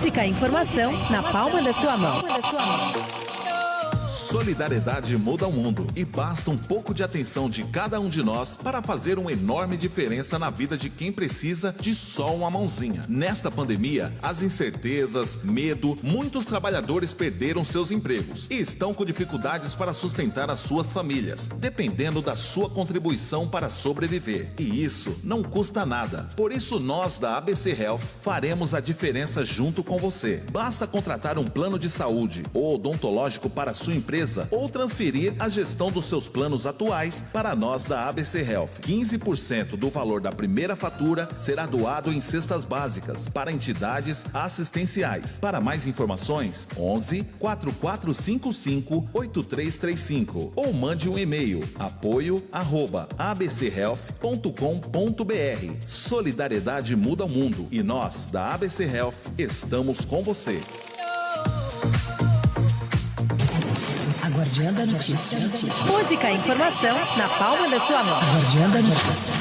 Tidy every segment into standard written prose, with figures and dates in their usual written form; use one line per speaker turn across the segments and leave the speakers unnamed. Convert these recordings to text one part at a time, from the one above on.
Música e informação na palma da sua mão.
Solidariedade muda o mundo e basta um pouco de atenção de cada um de nós para fazer uma enorme diferença na vida de quem precisa de só uma mãozinha. Nesta pandemia, as incertezas, medo, muitos trabalhadores perderam seus empregos e estão com dificuldades para sustentar as suas famílias, dependendo da sua contribuição para sobreviver. E isso não custa nada. Por isso nós da ABC Health faremos a diferença junto com você. Basta contratar um plano de saúde ou odontológico para a sua empresa ou transferir a gestão dos seus planos atuais para nós da ABC Health. 15% do valor da primeira fatura será doado em cestas básicas para entidades assistenciais. Para mais informações, 11 4455 8335 ou mande um e-mail apoio@abchealth.com.br. Solidariedade muda o mundo e nós da ABC Health estamos com você.
A Guardiã da Notícia. Música e informação na palma da sua mão. A Guardiã da Notícia.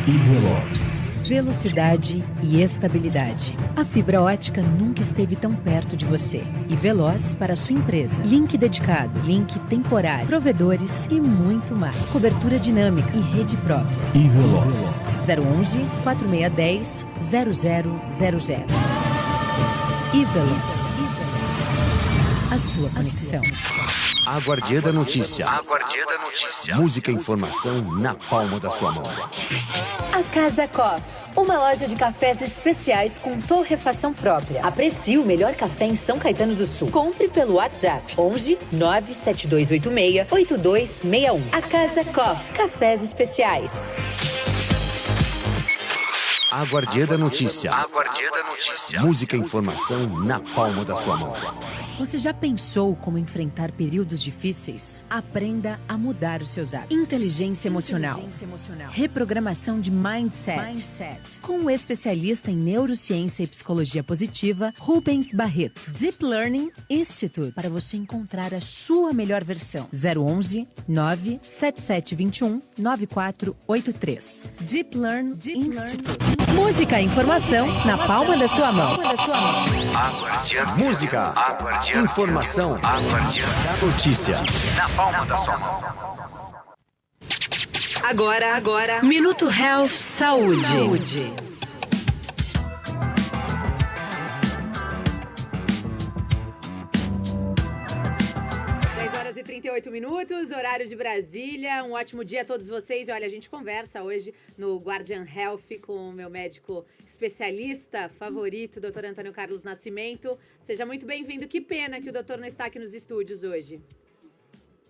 E Veloz.
Velocidade e estabilidade. A fibra ótica nunca esteve tão perto de você. E veloz para a sua empresa. Link dedicado, link temporário, provedores e muito mais. Cobertura dinâmica e rede própria.
E Veloz.
011 4610 0000. E Veloz. A sua conexão.
A Guardiã da Notícia. Música e informação na palma da sua mão.
A Casa Coffee, uma loja de cafés especiais com torrefação própria. Aprecie o melhor café em São Caetano do Sul. Compre pelo WhatsApp 11 97286 8261. A Casa Coffee, cafés especiais.
A Guardiã da Notícia. Música e informação na palma da sua mão.
Você já pensou como enfrentar períodos difíceis? Aprenda a mudar os seus hábitos. Inteligência emocional. Reprogramação de mindset. Com o especialista em neurociência e psicologia positiva, Rubens Barreto. Deep Learning Institute. Para você encontrar a sua melhor versão. 011 97721 9483. Deep Learn Institute. Música e informação na palma da sua mão.
Música. Informação. A Guardiã da Notícia. Na palma da sua mão.
Agora, Minuto Health Saúde.
38 minutos, horário de Brasília. Um ótimo dia a todos vocês. Olha, a gente conversa hoje no Guardian Health com o meu médico especialista favorito, Dr. Antônio Carlos Nascimento. Seja muito bem-vindo. Que pena que o doutor não está aqui nos estúdios hoje.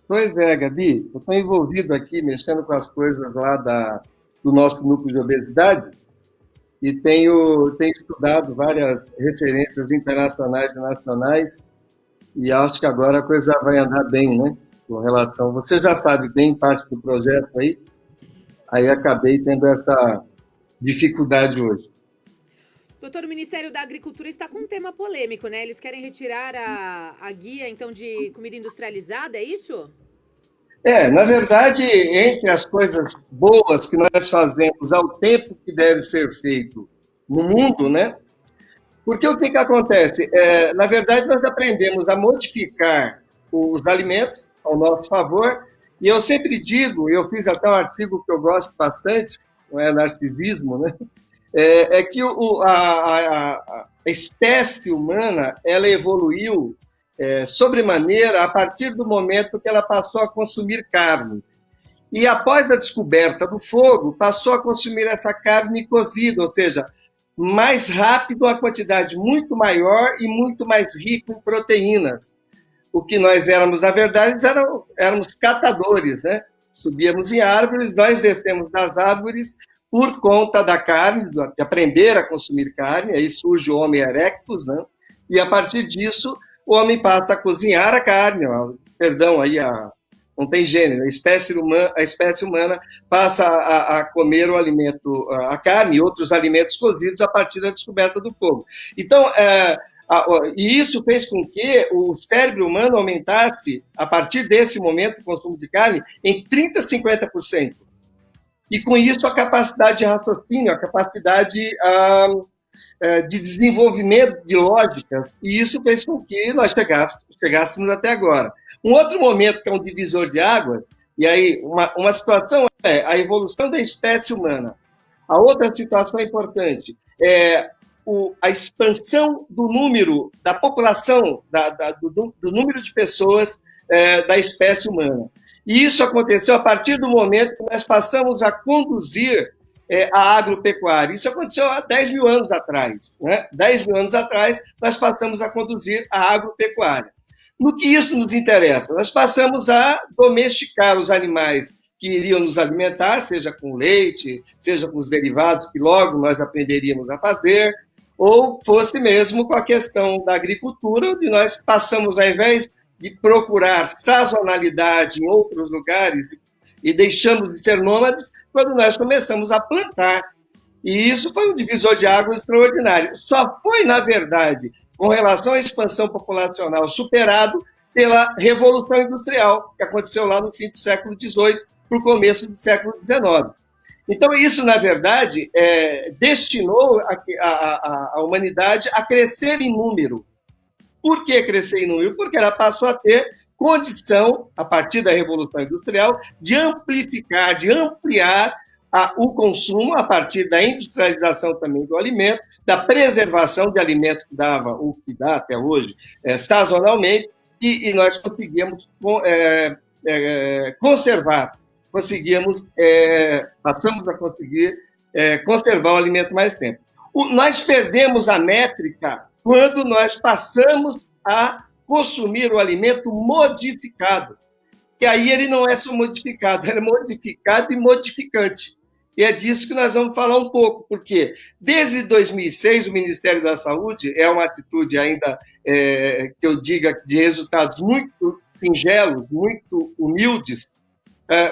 Pois é, Gabi. Eu estou envolvido aqui, mexendo com as coisas lá do nosso núcleo de obesidade e tenho estudado várias referências internacionais e nacionais. E acho que agora a coisa vai andar bem, né? Com relação... Você já sabe bem parte do projeto aí acabei tendo essa dificuldade hoje.
Doutor, o Ministério da Agricultura está com um tema polêmico, né? Eles querem retirar a guia, então, de comida industrializada, é isso?
Na verdade, entre as coisas boas que nós fazemos ao tempo que deve ser feito no mundo, né? Porque o que acontece? Na verdade, nós aprendemos a modificar os alimentos ao nosso favor, e eu sempre digo, eu fiz até um artigo que eu gosto bastante, não é narcisismo, né? Que a espécie humana, ela evoluiu sobremaneira a partir do momento que ela passou a consumir carne. E após a descoberta do fogo, passou a consumir essa carne cozida, ou seja, mais rápido, a quantidade muito maior e muito mais rico em proteínas. O que nós éramos, na verdade, éramos catadores, né? Subíamos em árvores, nós descemos das árvores por conta da carne, de aprender a consumir carne, aí surge o Homo erectus, né? E a partir disso, o homem passa a cozinhar a carne, não tem gênero, a espécie humana passa a comer o alimento, a carne e outros alimentos cozidos a partir da descoberta do fogo. Então, e isso fez com que o cérebro humano aumentasse, a partir desse momento, o consumo de carne, em 30% a 50%. E com isso, a capacidade de raciocínio, a capacidade de desenvolvimento de lógicas, e isso fez com que nós chegássemos até agora. Um outro momento que é um divisor de águas, e aí uma situação é a evolução da espécie humana. A outra situação importante é a expansão do número, da população, do número de pessoas da espécie humana. E isso aconteceu a partir do momento que nós passamos a conduzir a agropecuária. Isso aconteceu há 10 mil anos atrás. Né? 10 mil anos atrás, nós passamos a conduzir a agropecuária. No que isso nos interessa? Nós passamos a domesticar os animais que iriam nos alimentar, seja com leite, seja com os derivados que logo nós aprenderíamos a fazer, ou fosse mesmo com a questão da agricultura, onde nós passamos, ao invés de procurar sazonalidade em outros lugares e deixamos de ser nômades, quando nós começamos a plantar. E isso foi um divisor de águas extraordinário. Só foi, na verdade, com relação à expansão populacional, superado pela Revolução Industrial, que aconteceu lá no fim do século XVIII, para o começo do século XIX. Então, isso, na verdade, destinou a humanidade a crescer em número. Por que crescer em número? Porque ela passou a ter condição, a partir da Revolução Industrial, de amplificar, de ampliar o consumo a partir da industrialização também do alimento, da preservação de alimentos que dava, ou que dá até hoje, sazonalmente, e nós conseguíamos conservar, passamos a conseguir conservar o alimento mais tempo. Nós perdemos a métrica quando nós passamos a consumir o alimento modificado, que aí ele não é só modificado, ele é modificado e modificante. E é disso que nós vamos falar um pouco, porque desde 2006 o Ministério da Saúde é uma atitude ainda, que eu diga, de resultados muito singelos, muito humildes,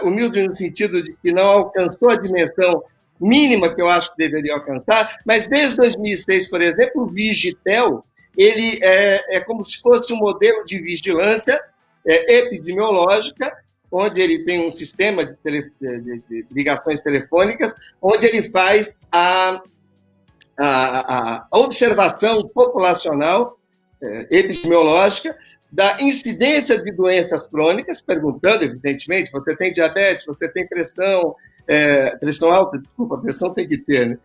humilde no sentido de que não alcançou a dimensão mínima que eu acho que deveria alcançar, mas desde 2006, por exemplo, o Vigitel, ele é como se fosse um modelo de vigilância epidemiológica, onde ele tem um sistema de ligações telefônicas, onde ele faz a observação populacional epidemiológica da incidência de doenças crônicas, perguntando, evidentemente, você tem diabetes, você tem pressão alta, desculpa, pressão tem que ter, né?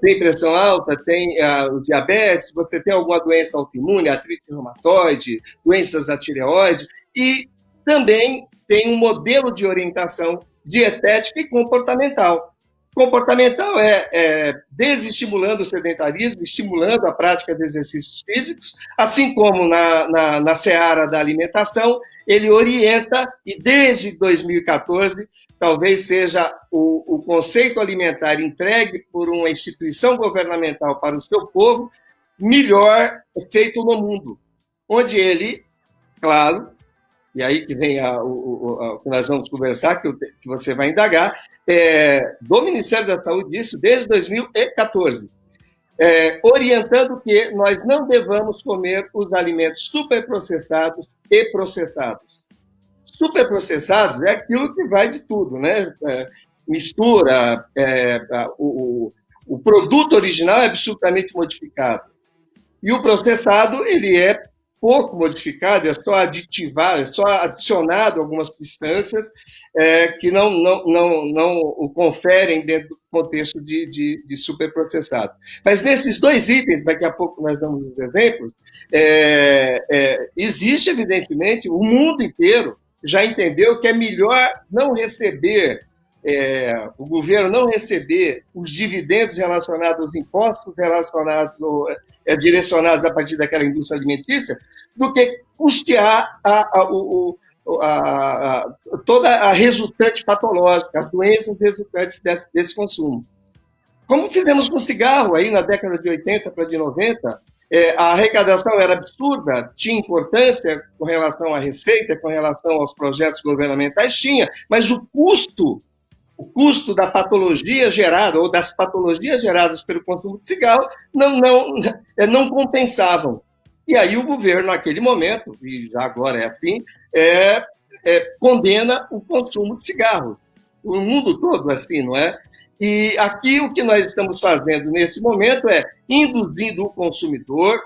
Tem pressão alta, tem o diabetes, você tem alguma doença autoimune, artrite reumatoide, doenças da tireoide, e também tem um modelo de orientação dietética e comportamental. Comportamental desestimulando o sedentarismo, estimulando a prática de exercícios físicos, assim como na seara da alimentação, ele orienta, e desde 2014, talvez seja o conceito alimentar entregue por uma instituição governamental para o seu povo, melhor feito no mundo, onde ele, claro, e aí que vem o que nós vamos conversar, que você vai indagar, do Ministério da Saúde, isso desde 2014, orientando que nós não devamos comer os alimentos superprocessados e processados. Superprocessados é aquilo que vai de tudo, né? Mistura, o produto original é absolutamente modificado. E o processado, ele é pouco modificado, é só aditivado, é só adicionado algumas substâncias que não o conferem dentro do contexto de superprocessado. Mas nesses dois itens, daqui a pouco nós damos os exemplos, existe, evidentemente, o mundo inteiro já entendeu que é melhor não receber, o governo não receber os dividendos relacionados aos impostos relacionados direcionados a partir daquela indústria alimentícia, do que custear toda a resultante patológica, as doenças resultantes desse consumo. Como fizemos com o cigarro aí na década de 80 para de 90, a arrecadação era absurda, tinha importância com relação à receita, com relação aos projetos governamentais, tinha, mas o custo da patologia gerada, ou das patologias geradas pelo consumo de cigarro, não compensavam. E aí o governo, naquele momento, e já agora é assim, condena o consumo de cigarros. O mundo todo assim, não é? E aqui o que nós estamos fazendo nesse momento é induzindo o consumidor,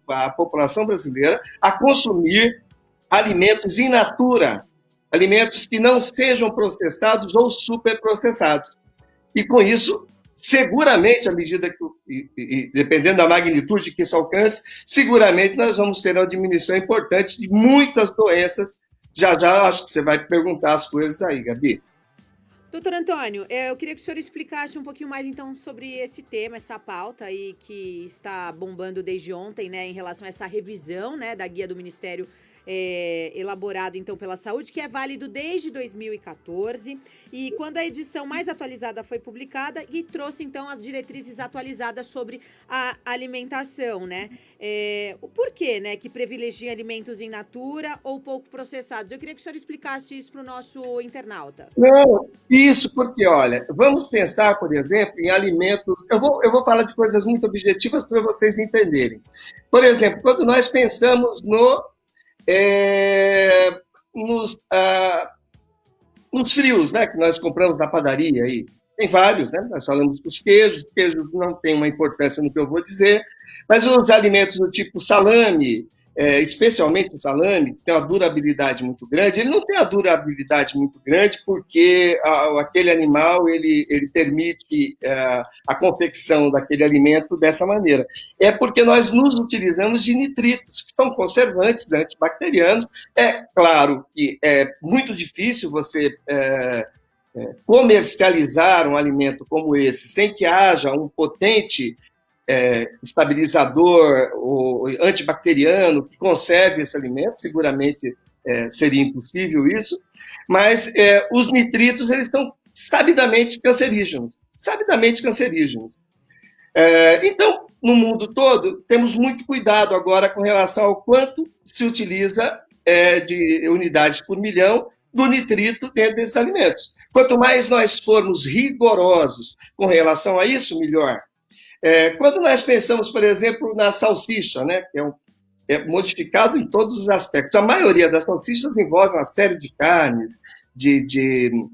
a população brasileira, a consumir alimentos in natura, alimentos que não sejam processados ou superprocessados. E com isso, seguramente, à medida que, dependendo da magnitude que isso alcance, seguramente nós vamos ter uma diminuição importante de muitas doenças. Já acho que você vai perguntar as coisas aí, Gabi.
Doutor Antônio, eu queria que o senhor explicasse um pouquinho mais, então, sobre esse tema, essa pauta aí que está bombando desde ontem, né, em relação a essa revisão, né, da guia do Ministério elaborado, então, pela Saúde, que é válido desde 2014, e quando a edição mais atualizada foi publicada e trouxe, então, as diretrizes atualizadas sobre a alimentação, né? O porquê, né, que privilegia alimentos in natura ou pouco processados? Eu queria que o senhor explicasse isso para o nosso internauta.
Não, isso porque, olha, vamos pensar, por exemplo, em alimentos... Eu vou falar de coisas muito objetivas para vocês entenderem. Por exemplo, quando nós pensamos nos frios, né, que nós compramos na padaria aí. Tem vários, né? Nós falamos dos queijos não têm uma importância no que eu vou dizer, mas os alimentos do tipo salame, especialmente o salame, que tem uma durabilidade muito grande, ele não tem a durabilidade muito grande porque aquele animal ele permite a confecção daquele alimento dessa maneira. É porque nós nos utilizamos de nitritos, que são conservantes antibacterianos. É claro que é muito difícil você comercializar um alimento como esse sem que haja um potente estabilizador ou antibacteriano que conserve esse alimento, seguramente seria impossível isso, mas os nitritos, eles são sabidamente cancerígenos. Então, no mundo todo, temos muito cuidado agora com relação ao quanto se utiliza de unidades por milhão do nitrito dentro desses alimentos. Quanto mais nós formos rigorosos com relação a isso, melhor. Quando nós pensamos, por exemplo, na salsicha, né, que é modificado em todos os aspectos, a maioria das salsichas envolve uma série de carnes, eu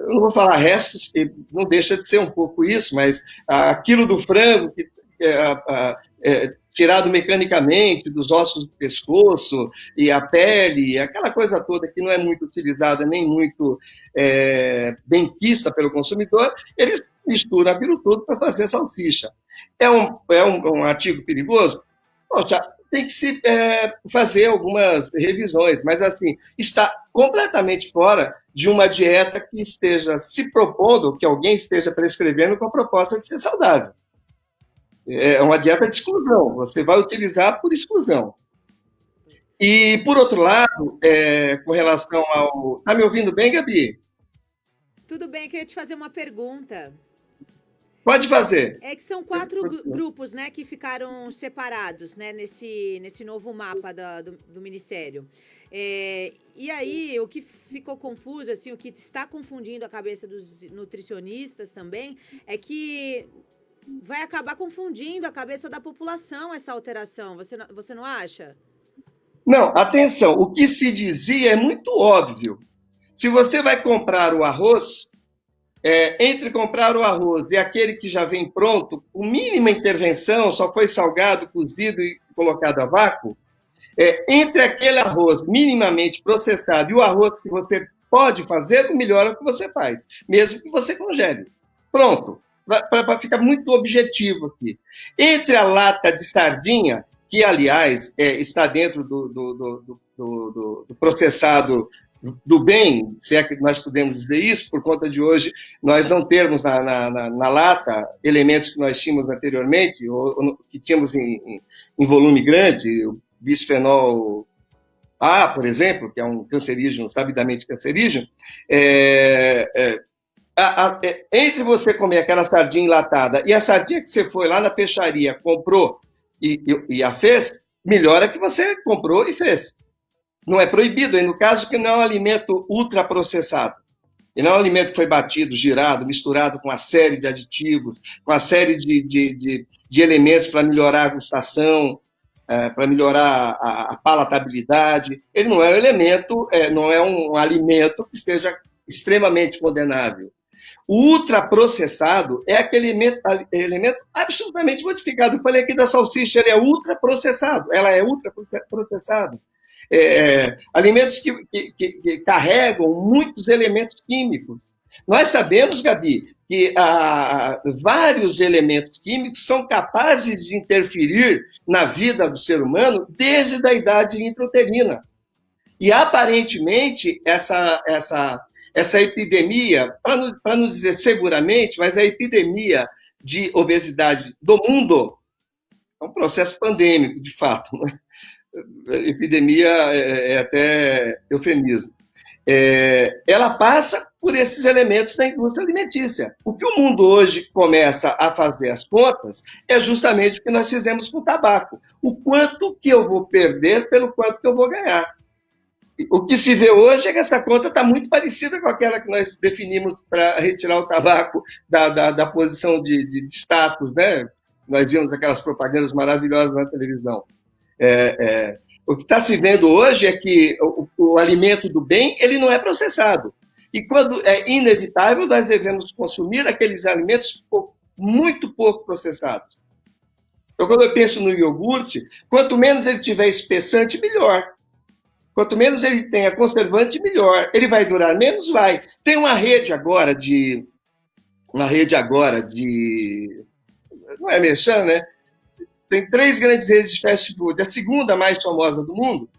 não vou falar restos, que não deixa de ser um pouco isso, mas aquilo do frango que tirado mecanicamente dos ossos do pescoço e a pele, aquela coisa toda que não é muito utilizada nem muito bem vista pelo consumidor, eles misturam aquilo tudo para fazer salsicha. É um artigo perigoso? Poxa, tem que se fazer algumas revisões, mas assim, está completamente fora de uma dieta que esteja se propondo, que alguém esteja prescrevendo com a proposta de ser saudável. É uma dieta de exclusão, você vai utilizar por exclusão. E, por outro lado, com relação ao... Está me ouvindo bem, Gabi?
Tudo bem, eu queria te fazer uma pergunta.
Pode fazer.
É que são 4 grupos, né, que ficaram separados, né, nesse novo mapa do Ministério. E aí, o que ficou confuso, assim, o que está confundindo a cabeça dos nutricionistas também, é que vai acabar confundindo a cabeça da população essa alteração. Você não acha?
Não, atenção, o que se dizia é muito óbvio. Se você vai comprar o arroz, entre comprar o arroz e aquele que já vem pronto, com mínima intervenção, só foi salgado, cozido e colocado a vácuo, entre aquele arroz minimamente processado e o arroz que você pode fazer, o melhor é o que você faz, mesmo que você congele. Pronto, para ficar muito objetivo aqui. Entre a lata de sardinha, que, aliás, está dentro do processado do bem, se é que nós podemos dizer isso, por conta de hoje nós não termos na lata elementos que nós tínhamos anteriormente, ou que tínhamos em volume grande, o bisfenol A, por exemplo, que é um cancerígeno, sabidamente cancerígeno, entre você comer aquela sardinha enlatada e a sardinha que você foi lá na peixaria, comprou e a fez, melhor é que você comprou e fez. Não é proibido, e no caso que não é um alimento ultraprocessado. E não é um alimento que foi batido, girado, misturado com uma série de aditivos, com uma série de elementos para melhorar a gustação, para melhorar a palatabilidade. Ele não é um elemento, não é um alimento que seja extremamente condenável. O ultraprocessado é aquele elemento absolutamente modificado. Eu falei aqui da salsicha, ele é ultraprocessado, ela é ultraprocessada. Alimentos que carregam muitos elementos químicos. Nós sabemos, Gabi, que vários elementos químicos são capazes de interferir na vida do ser humano desde a idade intrauterina. E, aparentemente, essa epidemia, para não dizer seguramente, mas a epidemia de obesidade do mundo é um processo pandêmico, de fato. Né? Epidemia é até eufemismo. Ela passa por esses elementos da indústria alimentícia. O que o mundo hoje começa a fazer as contas é justamente o que nós fizemos com o tabaco. O quanto que eu vou perder pelo quanto que eu vou ganhar. O que se vê hoje é que essa conta está muito parecida com aquela que nós definimos para retirar o tabaco da posição de status, né? Nós vimos aquelas propagandas maravilhosas na televisão. O que está se vendo hoje é que o alimento do bem ele não é processado. E quando é inevitável, nós devemos consumir aqueles alimentos muito pouco processados. Então, quando eu penso no iogurte, quanto menos ele tiver espessante, melhor. Quanto menos ele tenha conservante, melhor. Ele vai durar menos? Vai. Tem uma rede agora de... Não é merchan, né? Tem 3 grandes redes de fast food. A segunda mais famosa do mundo,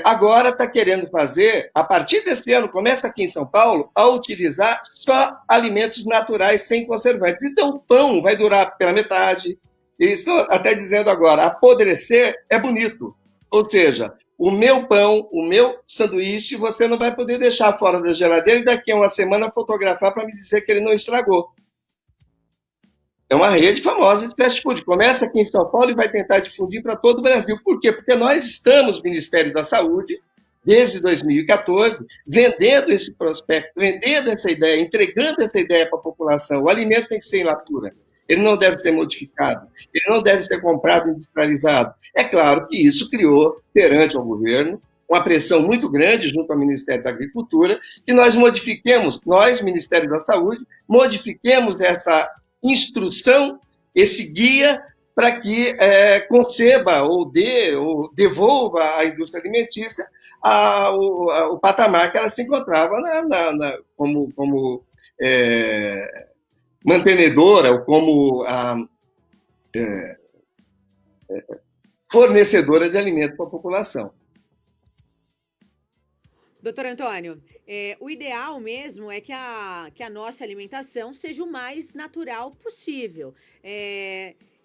agora está querendo fazer, a partir desse ano, começa aqui em São Paulo, a utilizar só alimentos naturais sem conservantes. Então, o pão vai durar pela metade. Eles estão até dizendo agora, apodrecer é bonito. Ou seja, o meu pão, o meu sanduíche, você não vai poder deixar fora da geladeira e daqui a uma semana fotografar para me dizer que ele não estragou. É uma rede famosa de fast food. Começa aqui em São Paulo e vai tentar difundir para todo o Brasil. Por quê? Porque nós estamos, Ministério da Saúde, desde 2014, vendendo esse prospecto, vendendo essa ideia, entregando essa ideia para a população. O alimento tem que ser in natura. Ele não deve ser modificado. Ele não deve ser comprado industrializado. É claro que isso criou, perante o governo, uma pressão muito grande junto ao Ministério da Agricultura, que nós modifiquemos, nós, Ministério da Saúde, modifiquemos essa instrução, esse guia, para que conceba ou devolva à indústria alimentícia o patamar que ela se encontrava como mantenedora ou como fornecedora de alimento para a população.
Doutor Antônio, o ideal mesmo é que a nossa alimentação seja o mais natural possível.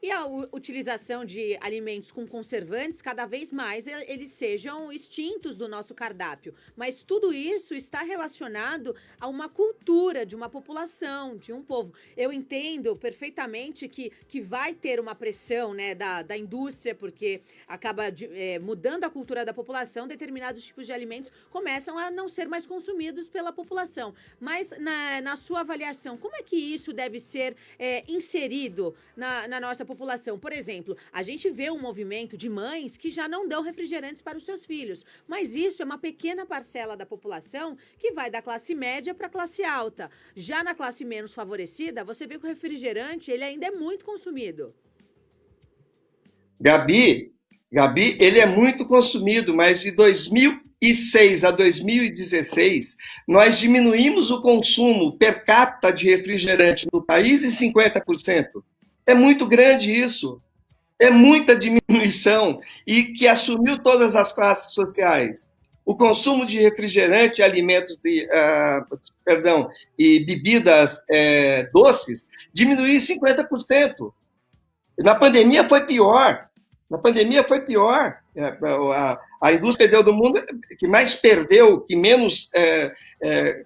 E a utilização de alimentos com conservantes, cada vez mais eles sejam extintos do nosso cardápio. Mas tudo isso está relacionado a uma cultura de uma população, de um povo. Eu entendo perfeitamente que vai ter uma pressão, né, da indústria, porque acaba mudando a cultura da população, determinados tipos de alimentos começam a não ser mais consumidos pela população. Mas, na sua avaliação, como é que isso deve ser inserido na nossa população? Por exemplo, a gente vê um movimento de mães que já não dão refrigerantes para os seus filhos, mas isso é uma pequena parcela da população que vai da classe média para a classe alta. Já na classe menos favorecida, você vê que o refrigerante ele ainda é muito consumido.
Gabi, ele é muito consumido, mas de 2006 a 2016, nós diminuímos o consumo per capita de refrigerante no país em 50%. É muito grande isso, é muita diminuição e que assumiu todas as classes sociais. O consumo de refrigerante, alimentos e bebidas doces diminuiu em 50%. Na pandemia foi pior. A indústria do mundo que mais perdeu, que menos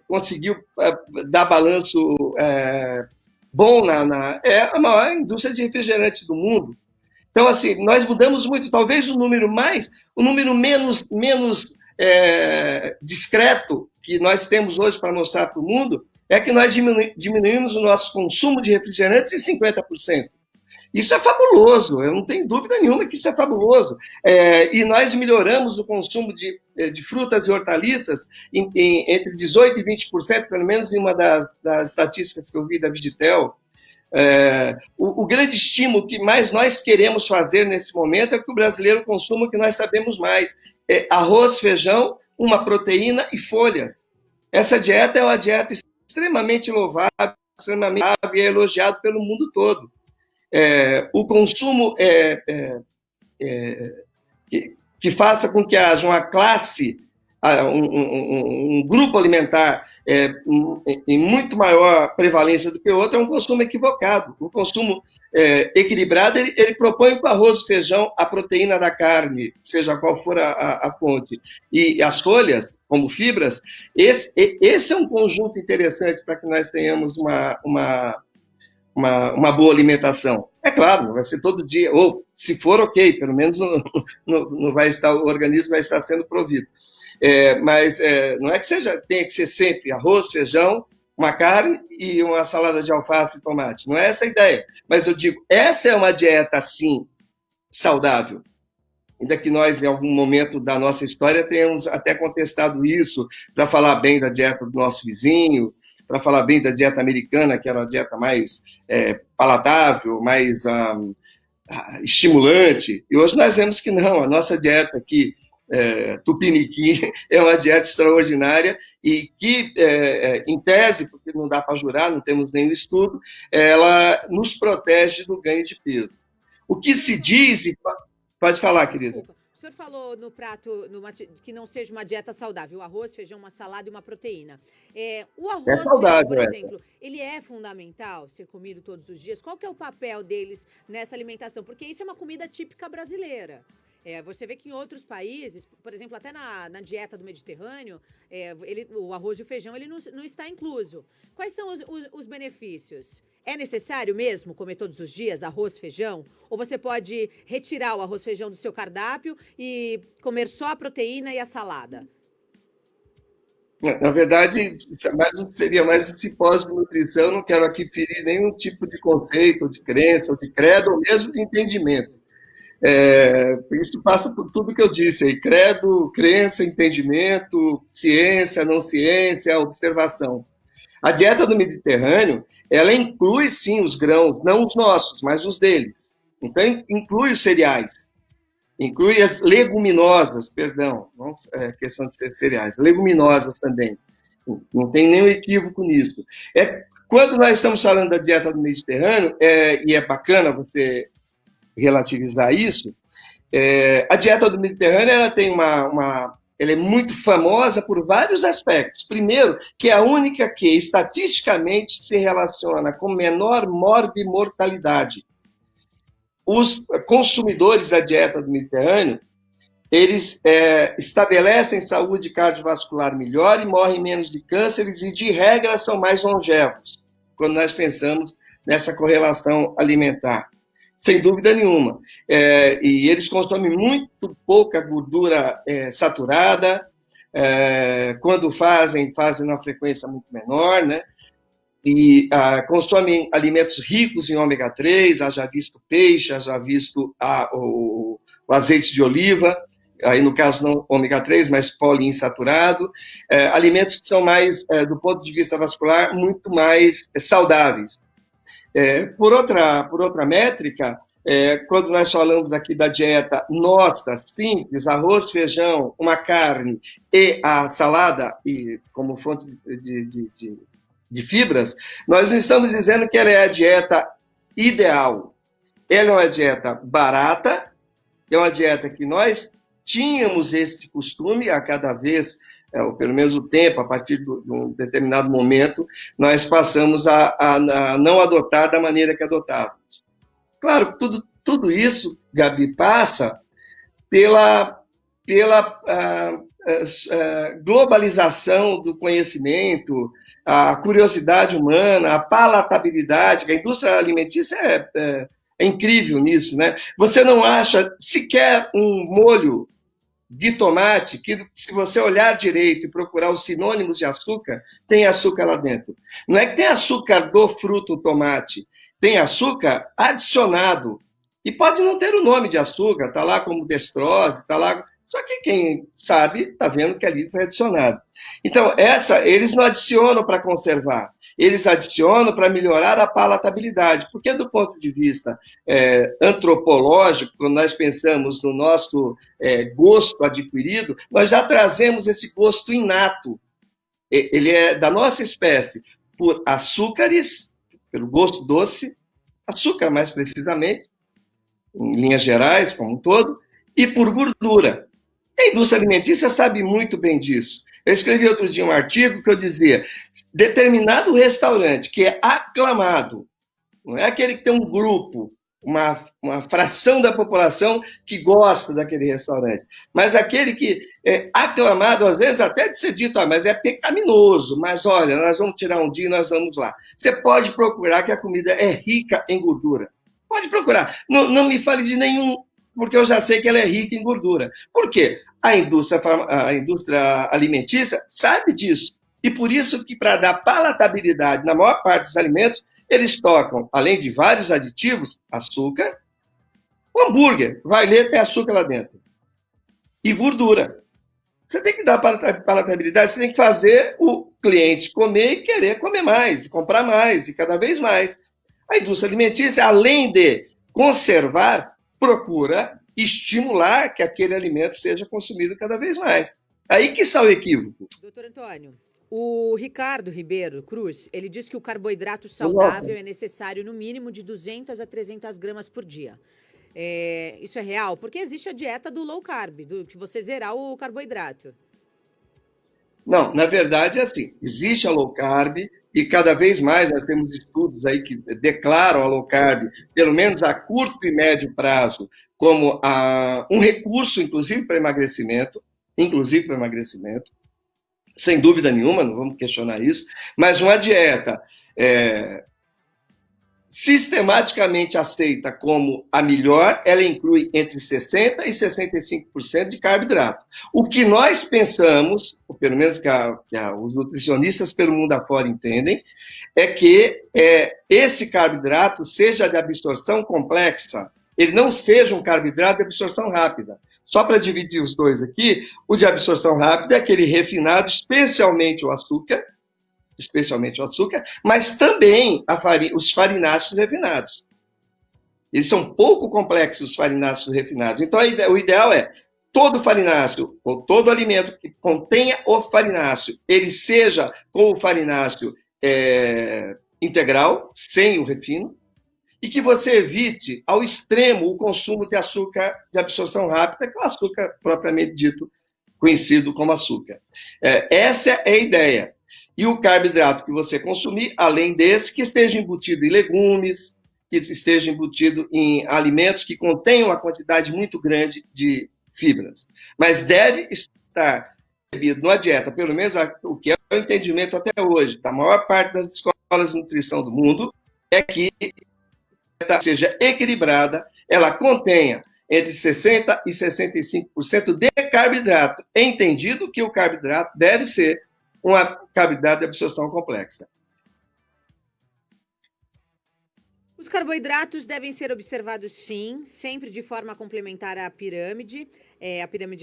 conseguiu dar balanço bom é a maior indústria de refrigerante do mundo. Então, assim, nós mudamos muito. Talvez o número menos discreto que nós temos hoje para mostrar para o mundo é que nós diminuímos o nosso consumo de refrigerantes em 50%. Isso é fabuloso, eu não tenho dúvida nenhuma que isso é fabuloso. E nós melhoramos o consumo de frutas e hortaliças entre 18% e 20%, pelo menos em uma das estatísticas que eu vi da Vigitel. O grande estímulo que mais nós queremos fazer nesse momento é que o brasileiro consuma o que nós sabemos mais: arroz, feijão, uma proteína e folhas. Essa dieta é uma dieta extremamente louvável, extremamente e é elogiado pelo mundo todo. O consumo que faça com que haja uma classe, um grupo alimentar em muito maior prevalência do que o outro, é um consumo equivocado. O consumo equilibrado, ele propõe com arroz, feijão, a proteína da carne, seja qual for a fonte, e as folhas, como fibras. Esse é um conjunto interessante para que nós tenhamos uma boa alimentação. É claro, não vai ser todo dia, ou se for, ok, pelo menos não vai estar, o organismo vai estar sendo provido. Mas não é que tenha que ser sempre arroz, feijão, uma carne e uma salada de alface e tomate. Não é essa a ideia. Mas eu digo, essa é uma dieta, sim, saudável. Ainda que nós, em algum momento da nossa história, tenhamos até contestado isso para falar bem da dieta do nosso vizinho, para falar bem da dieta americana, que era uma dieta mais palatável, mais estimulante. E hoje nós vemos que não, a nossa dieta aqui, tupiniquim, é uma dieta extraordinária e que, em tese, porque não dá para jurar, não temos nenhum estudo, ela nos protege do ganho de peso. O que se diz... Pode falar, querida.
Desculpa. O senhor falou no prato que não seja uma dieta saudável, arroz, feijão, uma salada e uma proteína. O arroz,
saudável,
por exemplo, ele é fundamental ser comido todos os dias? Qual que é o papel deles nessa alimentação? Porque isso é uma comida típica brasileira. Você vê que em outros países, por exemplo, até na dieta do Mediterrâneo, o arroz e o feijão ele não está incluso. Quais são os benefícios? É necessário mesmo comer todos os dias arroz e feijão? Ou você pode retirar o arroz e feijão do seu cardápio e comer só a proteína e a salada?
Na verdade, seria mais um simpósio de nutrição. Eu não quero aqui ferir nenhum tipo de conceito, ou de crença, ou de credo, ou mesmo de entendimento. Isso passa por tudo que eu disse aí: credo, crença, entendimento, ciência, não ciência, observação. A dieta do Mediterrâneo, ela inclui sim os grãos, não os nossos, mas os deles. Então, inclui os cereais, inclui as leguminosas, perdão, não é questão de ser cereais, leguminosas também. Não tem nenhum equívoco nisso. Quando nós estamos falando da dieta do Mediterrâneo, e é bacana você relativizar isso, a dieta do Mediterrâneo ela tem ela é muito famosa por vários aspectos. Primeiro, que é a única que estatisticamente se relaciona com menor morbimortalidade. Os consumidores da dieta do Mediterrâneo, eles estabelecem saúde cardiovascular melhor e morrem menos de cânceres e, de regra, são mais longevos, quando nós pensamos nessa correlação alimentar. Sem dúvida nenhuma. E eles consomem muito pouca gordura saturada, quando fazem numa frequência muito menor, né? E consomem alimentos ricos em ômega 3, haja visto peixe, haja visto o azeite de oliva, aí no caso não ômega 3, mas poliinsaturado, alimentos que são mais, do ponto de vista vascular, muito mais saudáveis. Por outra métrica, quando nós falamos aqui da dieta nossa, simples, arroz, feijão, uma carne e a salada e como fonte de fibras, nós não estamos dizendo que ela é a dieta ideal. Ela é uma dieta barata, é uma dieta que nós tínhamos esse costume a cada vez, ou pelo menos o tempo, a partir de um determinado momento, nós passamos a não adotar da maneira que adotávamos. Claro, tudo isso, Gabi, passa pela globalização do conhecimento, a curiosidade humana, a palatabilidade, que a indústria alimentícia é incrível nisso, né? Você não acha sequer um molho de tomate, que se você olhar direito e procurar os sinônimos de açúcar, tem açúcar lá dentro. Não é que tem açúcar do fruto tomate, tem açúcar adicionado. E pode não ter o nome de açúcar, está lá como destrose, está lá. Só que quem sabe está vendo que ali foi adicionado. Então, eles não adicionam para conservar, eles adicionam para melhorar a palatabilidade, porque do ponto de vista antropológico, quando nós pensamos no nosso gosto adquirido, nós já trazemos esse gosto inato. Ele é da nossa espécie, por açúcares, pelo gosto doce, açúcar mais precisamente, em linhas gerais, como um todo, e por gordura. A indústria alimentícia sabe muito bem disso. Eu escrevi outro dia um artigo que eu dizia, determinado restaurante que é aclamado, não é aquele que tem um grupo, uma fração da população que gosta daquele restaurante, mas aquele que é aclamado, às vezes até de ser dito, mas é pecaminoso, mas olha, nós vamos tirar um dia e nós vamos lá. Você pode procurar que a comida é rica em gordura. Pode procurar. Não me fale de nenhum, porque eu já sei que ela é rica em gordura. Por quê? A indústria alimentícia sabe disso. E por isso que, para dar palatabilidade na maior parte dos alimentos, eles tocam, além de vários aditivos, açúcar, o hambúrguer, vai ler, tem açúcar lá dentro. E gordura. Você tem que dar palatabilidade, você tem que fazer o cliente comer e querer comer mais, comprar mais, e cada vez mais. A indústria alimentícia, além de conservar, procura estimular que aquele alimento seja consumido cada vez mais. Aí que está o equívoco.
Doutor Antônio, o Ricardo Ribeiro Cruz, ele diz que o carboidrato saudável é necessário no mínimo de 200 a 300 gramas por dia. Isso é real? Porque existe a dieta do low carb, que você zerar o carboidrato.
Não, na verdade é assim, existe a low carb e cada vez mais nós temos estudos aí que declaram a low carb, pelo menos a curto e médio prazo, como um recurso, inclusive para emagrecimento, sem dúvida nenhuma, não vamos questionar isso, mas uma dieta sistematicamente aceita como a melhor, ela inclui entre 60% e 65% de carboidrato. O que nós pensamos, ou pelo menos que os nutricionistas pelo mundo afora entendem, é que esse carboidrato seja de absorção complexa, ele não seja um carboidrato de absorção rápida. Só para dividir os dois aqui, o de absorção rápida é aquele refinado, especialmente o açúcar, mas também os farináceos refinados. Eles são pouco complexos, os farináceos refinados. Então, o ideal é todo farináceo, ou todo alimento que contenha o farináceo, ele seja com o farináceo integral, sem o refino, e que você evite ao extremo o consumo de açúcar de absorção rápida, que é o açúcar propriamente dito, conhecido como açúcar. Essa é a ideia. E o carboidrato que você consumir, além desse, que esteja embutido em legumes, que esteja embutido em alimentos que contenham uma quantidade muito grande de fibras. Mas deve estar bebido numa dieta, pelo menos o que é o entendimento até hoje, da maior parte das escolas de nutrição do mundo, é que seja equilibrada, ela contenha entre 60% e 65% de carboidrato. É entendido que o carboidrato deve ser uma carboidrato de absorção complexa.
Os carboidratos devem ser observados, sim, sempre de forma a complementar a pirâmide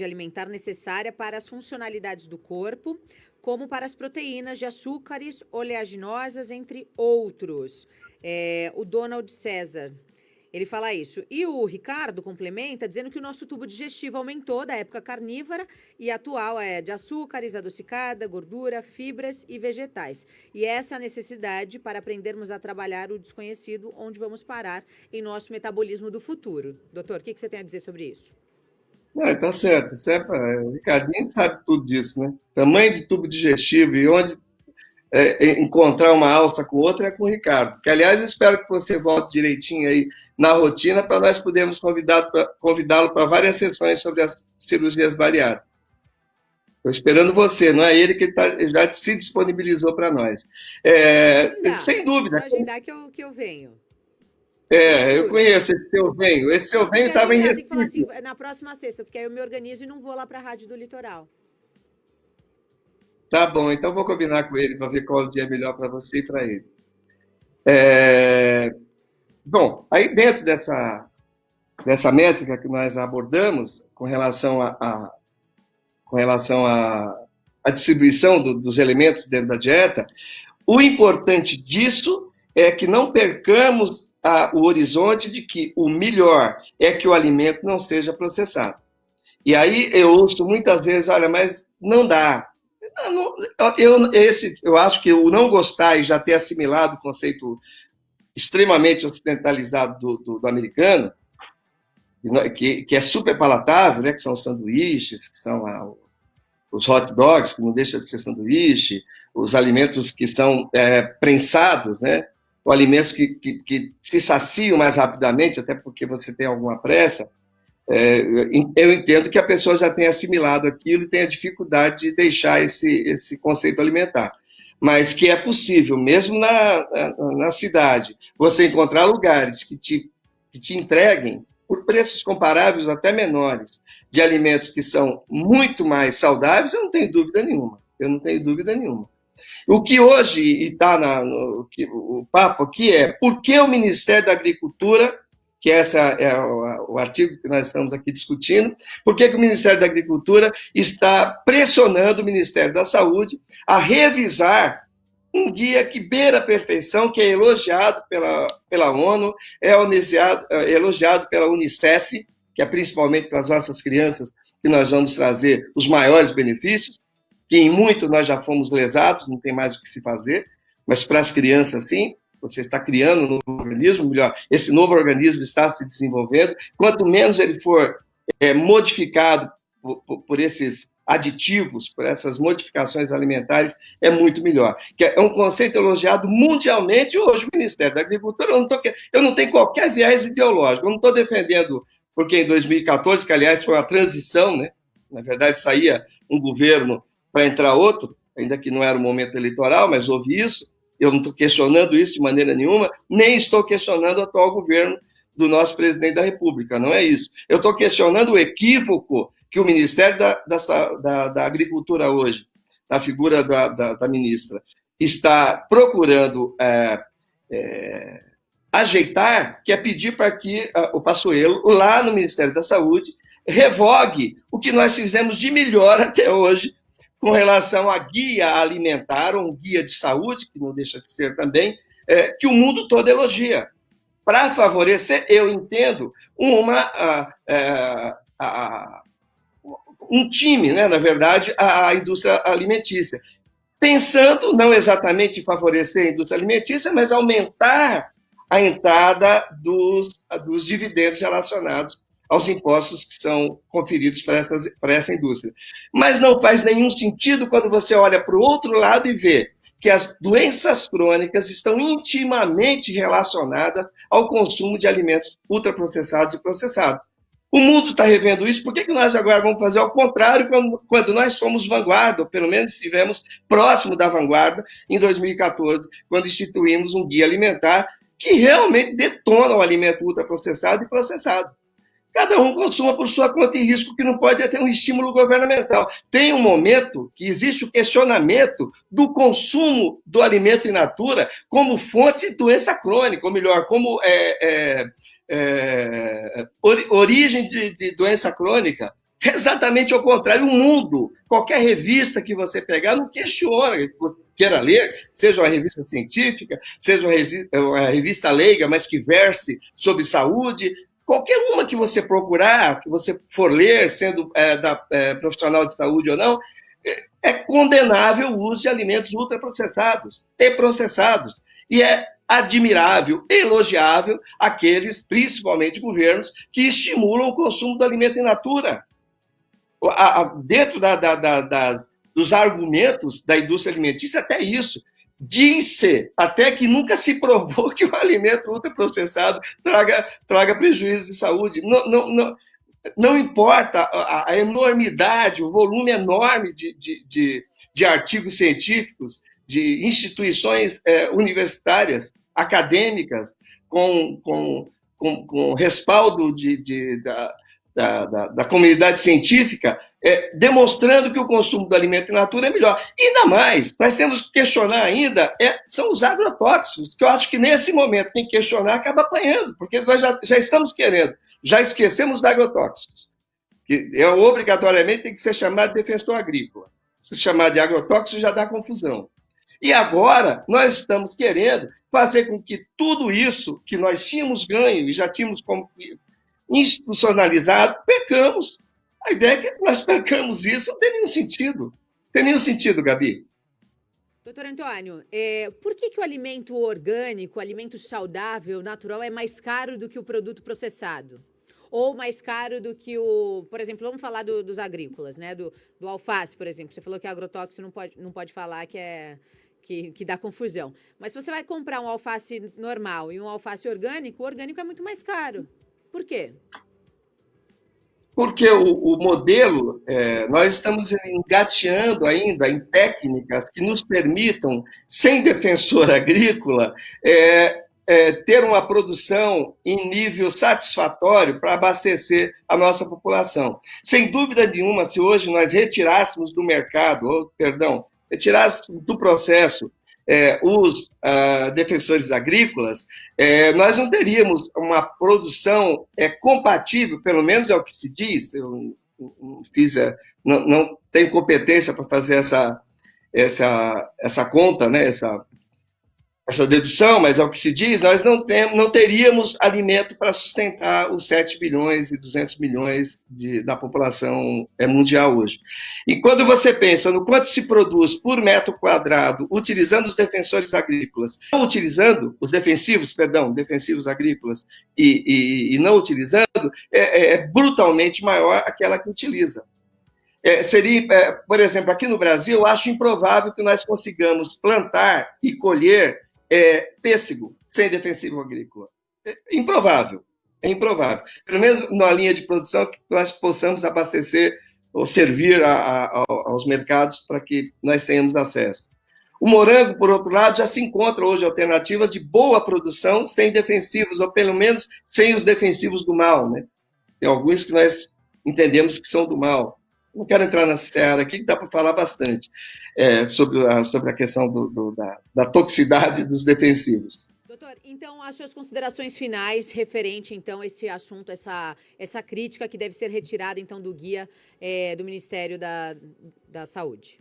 alimentar necessária para as funcionalidades do corpo, como para as proteínas de açúcares, oleaginosas, entre outros. O Donald César, ele fala isso. E o Ricardo complementa dizendo que o nosso tubo digestivo aumentou da época carnívora e atual é de açúcares, adocicada, gordura, fibras e vegetais. E essa é a necessidade para aprendermos a trabalhar o desconhecido, onde vamos parar em nosso metabolismo do futuro. Doutor, o que você tem a dizer sobre isso?
Tá certo. O Ricardinho sabe tudo disso, né? Tamanho de tubo digestivo e onde encontrar uma alça com outra é com o Ricardo. Que, aliás, eu espero que você volte direitinho aí na rotina para nós podermos convidá-lo para várias sessões sobre as cirurgias bariátricas. Estou esperando você, não é ele que já se disponibilizou para nós. Sem dúvida.
Só agendar que eu venho.
Eu conheço esse seu venho. Esse seu venho estava em Recife.
Tem que falar assim, na próxima sexta, porque aí eu me organizo e não vou lá para a Rádio do Litoral.
Tá bom, então vou combinar com ele para ver qual dia é melhor para você e para ele. Bom, aí dentro dessa métrica que nós abordamos, com relação à distribuição dos elementos dentro da dieta, o importante disso é que não percamos o horizonte de que o melhor é que o alimento não seja processado. E aí eu ouço muitas vezes, olha, mas não dá. Eu acho que o não gostar e já ter assimilado o conceito extremamente ocidentalizado do americano, que é super palatável, né, que são os sanduíches, que são os hot dogs, que não deixa de ser sanduíche, os alimentos que são prensados, né, ou alimentos que se saciam mais rapidamente, até porque você tem alguma pressa. Eu entendo que a pessoa já tenha assimilado aquilo e tenha dificuldade de deixar esse conceito alimentar. Mas que é possível, mesmo na cidade, você encontrar lugares que te entreguem, por preços comparáveis até menores, de alimentos que são muito mais saudáveis, eu não tenho dúvida nenhuma. O que hoje está o papo aqui é por que o Ministério da Agricultura, que esse é o artigo que nós estamos aqui discutindo, por que o Ministério da Agricultura está pressionando o Ministério da Saúde a revisar um guia que beira a perfeição, que é elogiado pela ONU, é elogiado pela Unicef, que é principalmente para as nossas crianças que nós vamos trazer os maiores benefícios, que em muito nós já fomos lesados, não tem mais o que se fazer, mas para as crianças, sim, você está criando um novo organismo, melhor, esse novo organismo está se desenvolvendo, quanto menos ele for modificado por esses aditivos, por essas modificações alimentares, é muito melhor. Que é um conceito elogiado mundialmente hoje, o Ministério da Agricultura, eu não tenho qualquer viés ideológico, eu não estou defendendo, porque em 2014, que aliás foi uma transição, né? Na verdade saía um governo para entrar outro, ainda que não era o momento eleitoral, mas houve isso, eu não estou questionando isso de maneira nenhuma, nem estou questionando o atual governo do nosso presidente da República, não é isso. Eu estou questionando o equívoco que o Ministério da Agricultura hoje, na figura da ministra, está procurando ajeitar, que é pedir para que o Pazuello, lá no Ministério da Saúde, revogue o que nós fizemos de melhor até hoje com relação à guia alimentar, ou um guia de saúde, que não deixa de ser também, que o mundo todo elogia. Para favorecer, eu entendo, um time, né, na verdade, a indústria alimentícia, pensando não exatamente em favorecer a indústria alimentícia, mas aumentar a entrada dos dividendos relacionados aos impostos que são conferidos para essa indústria. Mas não faz nenhum sentido quando você olha para o outro lado e vê que as doenças crônicas estão intimamente relacionadas ao consumo de alimentos ultraprocessados e processados. O mundo está revendo isso, por que nós agora vamos fazer ao contrário quando nós fomos vanguarda, ou pelo menos estivemos próximo da vanguarda em 2014, quando instituímos um guia alimentar que realmente detona o alimento ultraprocessado e processado. Cada um consuma por sua conta e risco, que não pode ter um estímulo governamental. Tem um momento que existe o questionamento do consumo do alimento in natura como fonte de doença crônica, ou melhor, como origem de doença crônica. Exatamente ao contrário, o mundo, qualquer revista que você pegar, não questiona, queira ler, seja uma revista científica, seja uma revista leiga, mas que verse sobre saúde. Qualquer uma que você procurar, que você for ler, sendo profissional de saúde ou não, é condenável o uso de alimentos ultraprocessados e processados. E é admirável, elogiável aqueles, principalmente governos, que estimulam o consumo do alimento in natura. Dentro dos argumentos da indústria alimentícia, até isso. Diz-se até que nunca se provou que o alimento ultraprocessado traga prejuízos de saúde. Não importa a enormidade, o volume enorme de artigos científicos, de instituições universitárias, acadêmicas, com respaldo da comunidade científica, demonstrando que o consumo do alimento in natura é melhor. E ainda mais, nós temos que questionar ainda, são os agrotóxicos, que eu acho que nesse momento quem questionar acaba apanhando, porque nós já estamos querendo, já esquecemos os agrotóxicos, que obrigatoriamente tem que ser chamado de defensor agrícola. Se chamar de agrotóxico já dá confusão. E agora nós estamos querendo fazer com que tudo isso que nós tínhamos ganho e já tínhamos institucionalizado, percamos. A ideia é que nós percamos isso, não tem nenhum sentido. Não tem nenhum sentido, Gabi.
Doutor Antônio, por que o alimento orgânico, o alimento saudável, natural, é mais caro do que o produto processado? Ou mais caro do que por exemplo, vamos falar dos agrícolas, né? Do alface, por exemplo. Você falou que agrotóxico não pode falar que dá confusão. Mas se você vai comprar um alface normal e um alface orgânico, o orgânico é muito mais caro. Por quê?
Porque o modelo, nós estamos engateando ainda em técnicas que nos permitam, sem defensor agrícola, ter uma produção em nível satisfatório para abastecer a nossa população. Sem dúvida nenhuma, se hoje nós retirássemos do mercado, retirássemos do processo os defensores agrícolas, nós não teríamos uma produção compatível, pelo menos é o que se diz, eu não tenho competência para fazer essa conta, né, essa dedução, mas é o que se diz, nós não teríamos alimento para sustentar os 7 bilhões e 200 milhões da população mundial hoje. E quando você pensa no quanto se produz por metro quadrado, utilizando os defensores agrícolas, não utilizando os defensivos agrícolas e não utilizando, é brutalmente maior aquela que utiliza. Por exemplo, aqui no Brasil, eu acho improvável que nós consigamos plantar e colher pêssego sem defensivo agrícola. É improvável. Pelo menos na linha de produção que nós possamos abastecer ou servir aos mercados para que nós tenhamos acesso. O morango, por outro lado, já se encontra hoje alternativas de boa produção sem defensivos, ou pelo menos sem os defensivos do mal, né? Tem alguns que nós entendemos que são do mal. Não quero entrar nessa seara aqui, que dá para falar bastante sobre a questão da toxicidade dos defensivos.
Doutor, então, as suas considerações finais referente, então, a esse assunto, essa crítica que deve ser retirada, então, do guia do Ministério da Saúde.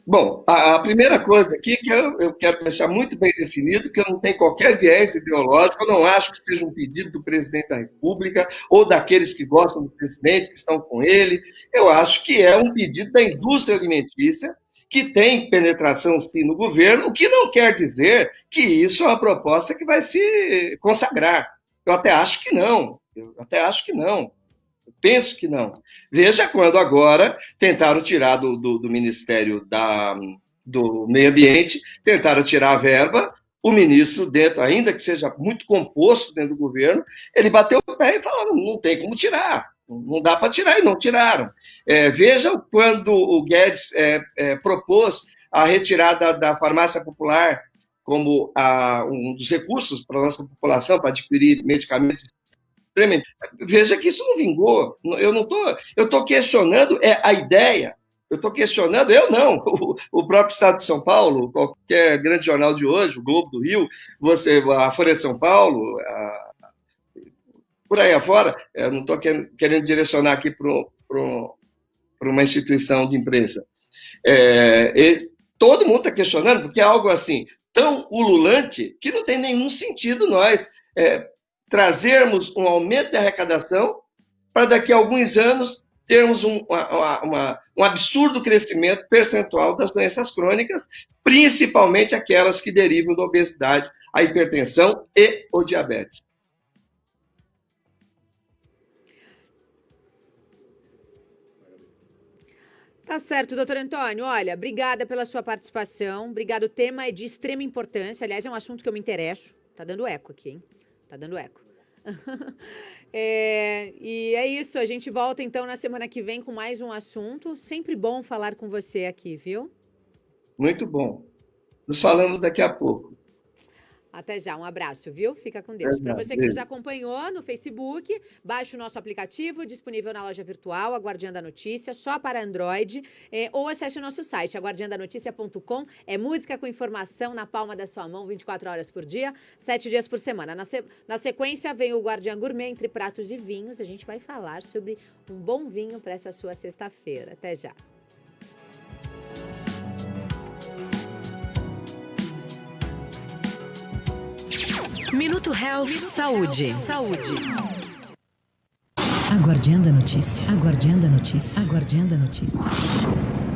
Bom, a primeira coisa aqui que eu quero deixar muito bem definido, que eu não tenho qualquer viés ideológico, eu não acho que seja um pedido do presidente da República ou daqueles que gostam do presidente, que estão com ele. Eu acho que é um pedido da indústria alimentícia, que tem penetração, sim, no governo, o que não quer dizer que isso é uma proposta que vai se consagrar. Eu até acho que não. Penso que não. Veja quando agora tentaram tirar do Ministério do Meio Ambiente, tentaram tirar a verba, o ministro, ainda que seja muito composto dentro do governo, ele bateu o pé e falou, não tem como tirar, não dá para tirar, e não tiraram. Veja quando o Guedes propôs a retirada da farmácia popular como um dos recursos para a nossa população, para adquirir medicamentos. Veja que isso não vingou. Eu estou questionando a ideia. O próprio Estado de São Paulo, qualquer grande jornal de hoje, o Globo do Rio, a Folha de São Paulo, por aí afora, eu não estou querendo direcionar aqui para uma instituição de imprensa. Todo mundo está questionando, porque é algo assim tão ululante que não tem nenhum sentido nós trazermos um aumento de arrecadação para daqui a alguns anos termos um absurdo crescimento percentual das doenças crônicas, principalmente aquelas que derivam da obesidade, a hipertensão e o diabetes.
Tá certo, doutor Antônio. Olha, obrigada pela sua participação. Obrigado. O tema é de extrema importância. Aliás, é um assunto que eu me interesso. Tá dando eco aqui, hein? Tá dando eco. E é isso, a gente volta então na semana que vem com mais um assunto. Sempre bom falar com você aqui, viu?
Muito bom. Nos falamos daqui a pouco.
Até já, um abraço, viu? Fica com Deus. Para você que nos acompanhou no Facebook, baixe o nosso aplicativo, disponível na loja virtual, A Guardiã da Notícia, só para Android, ou acesse o nosso site, aguardiandanoticia.com. É música com informação na palma da sua mão, 24 horas por dia, 7 dias por semana. Na sequência, vem o Guardiã Gourmet, entre pratos e vinhos. A gente vai falar sobre um bom vinho para essa sua sexta-feira. Até já.
Minuto Health Saúde. A Guardiã da Notícia. A Guardiã da Notícia. A Guardiã da Notícia.